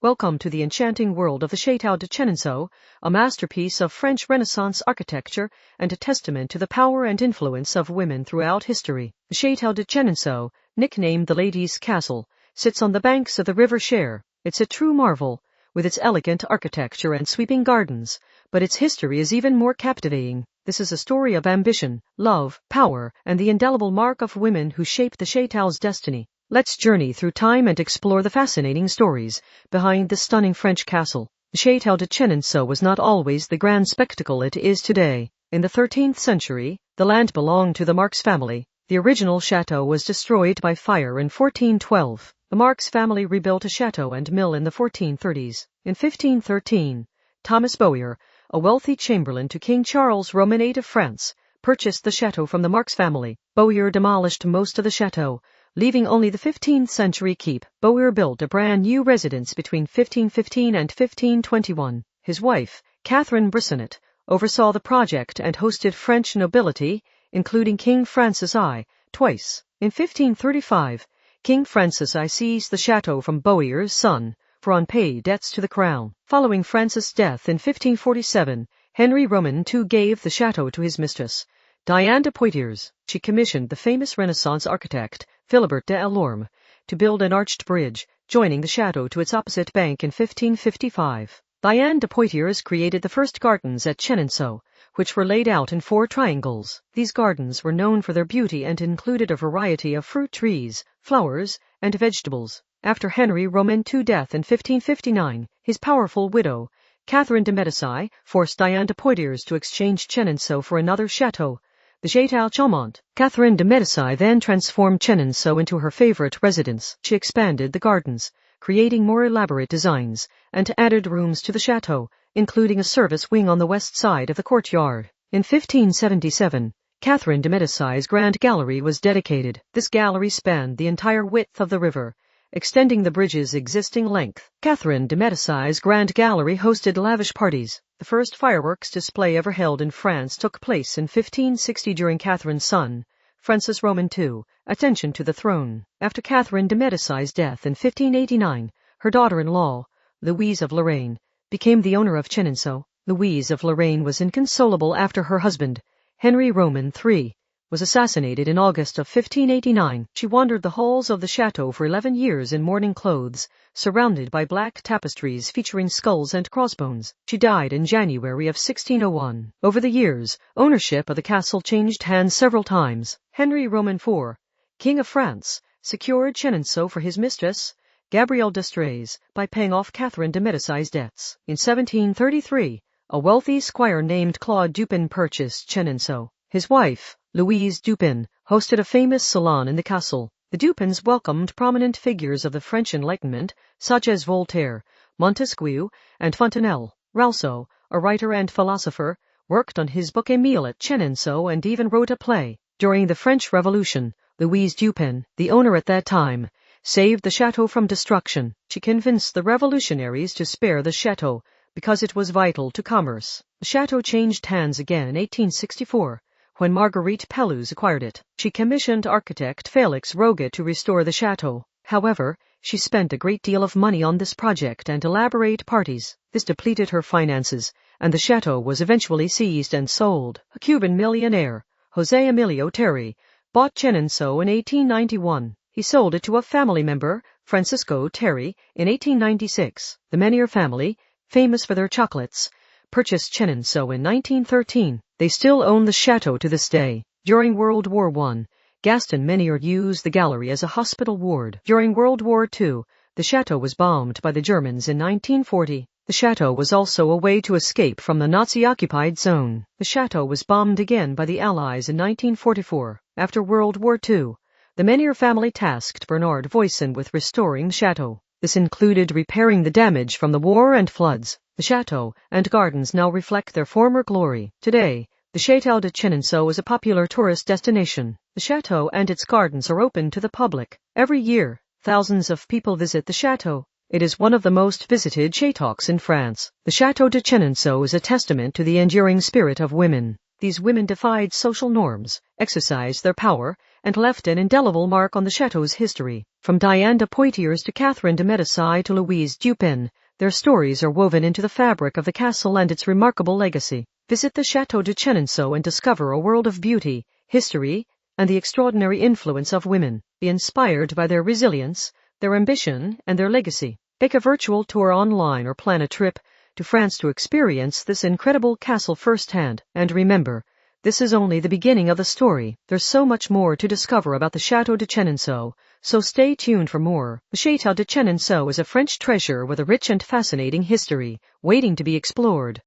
Welcome to the enchanting world of the Château de Chenonceau, a masterpiece of French Renaissance architecture and a testament to the power and influence of women throughout history. The Château de Chenonceau, nicknamed the Ladies' Castle, sits on the banks of the River Cher. It's a true marvel, with its elegant architecture and sweeping gardens, but its history is even more captivating. This is a story of ambition, love, power, and the indelible mark of women who shaped the Château's destiny. Let's journey through time and explore the fascinating stories behind this stunning French castle. The Château de Chenonceau was not always the grand spectacle it is today. In the 13th century, the land belonged to the Marx family. The original chateau was destroyed by fire in 1412. The Marx family rebuilt a chateau and mill in the 1430s. In 1513, Thomas Bowyer, a wealthy chamberlain to King Charles Roman VIII of France, purchased the chateau from the Marx family. Bowyer demolished most of the chateau, leaving only the 15th century keep. Bowyer built a brand new residence between 1515 and 1521. His wife, Catherine Brissonnet, oversaw the project and hosted French nobility, including King Francis I, twice. In 1535, King Francis I seized the chateau from Bowyer's son for unpaid debts to the crown. Following Francis' death in 1547, Henry Roman II gave the chateau to his mistress, Diane de Poitiers. She commissioned the famous Renaissance architect, Philibert de Lorme, to build an arched bridge, joining the chateau to its opposite bank in 1555. Diane de Poitiers created the first gardens at Chenonceau, which were laid out in 4 triangles. These gardens were known for their beauty and included a variety of fruit trees, flowers, and vegetables. After Henry Roman II's death in 1559, his powerful widow, Catherine de Medici, forced Diane de Poitiers to exchange Chenonceau for another chateau, the Château Chaumont. Catherine de Medici then transformed Chenonceau into her favorite residence. She expanded the gardens, creating more elaborate designs, and added rooms to the chateau, including a service wing on the west side of the courtyard. In 1577, Catherine de Medici's Grand Gallery was dedicated. This gallery spanned the entire width of the river, extending the bridge's existing length. Catherine de Medici's Grand Gallery hosted lavish parties. The first fireworks display ever held in France took place in 1560 during Catherine's son, Francis Roman II, ascension to the throne. After Catherine de Medici's death in 1589, her daughter-in-law, Louise of Lorraine, became the owner of Chenonceau. Louise of Lorraine was inconsolable after her husband, Henry Roman III, was assassinated in August of 1589. She wandered the halls of the chateau for 11 years in mourning clothes, surrounded by black tapestries featuring skulls and crossbones. She died in January of 1601. Over the years, ownership of the castle changed hands several times. Henry Roman IV, King of France, secured Chenonceau for his mistress, Gabrielle d'Estrées, by paying off Catherine de Medici's debts. In 1733, a wealthy squire named Claude Dupin purchased Chenonceau. His wife, Louise Dupin, hosted a famous salon in the castle. The Dupins welcomed prominent figures of the French Enlightenment, such as Voltaire, Montesquieu, and Fontenelle. Rousseau, a writer and philosopher, worked on his book Émile at Chenonceau and even wrote a play. During the French Revolution, Louise Dupin, the owner at that time, saved the chateau from destruction. She convinced the revolutionaries to spare the chateau because it was vital to commerce. The chateau changed hands again in 1864. When Marguerite Pellouse acquired it. She commissioned architect Félix Roguet to restore the chateau. However, she spent a great deal of money on this project and elaborate parties. This depleted her finances, and the chateau was eventually seized and sold. A Cuban millionaire, José Emilio Terry, bought Chenonceau in 1891. He sold it to a family member, Francisco Terry, in 1896. The Menier family, famous for their chocolates, purchased Chenonceau in 1913. They still own the chateau to this day. During World War I, Gaston Menier used the gallery as a hospital ward. During World War II, the chateau was bombed by the Germans in 1940. The chateau was also a way to escape from the Nazi-occupied zone. The chateau was bombed again by the Allies in 1944. After World War II, the Menier family tasked Bernard Voisin with restoring the chateau. This included repairing the damage from the war and floods. The chateau and gardens now reflect their former glory. Today, the Château de Chenonceau is a popular tourist destination. The chateau and its gardens are open to the public. Every year, thousands of people visit the chateau. It is one of the most visited châteaux in France. The Château de Chenonceau is a testament to the enduring spirit of women. These women defied social norms, exercised their power, and left an indelible mark on the chateau's history. From Diane de Poitiers to Catherine de Médicis to Louise Dupin, their stories are woven into the fabric of the castle and its remarkable legacy. Visit the Château de Chenonceau and discover a world of beauty, history, and the extraordinary influence of women. Be inspired by their resilience, their ambition, and their legacy. Take a virtual tour online or plan a trip to France to experience this incredible castle firsthand. And remember, this is only the beginning of the story. There's so much more to discover about the Château de Chenonceau, so stay tuned for more. The Château de Chenonceau is a French treasure with a rich and fascinating history, waiting to be explored.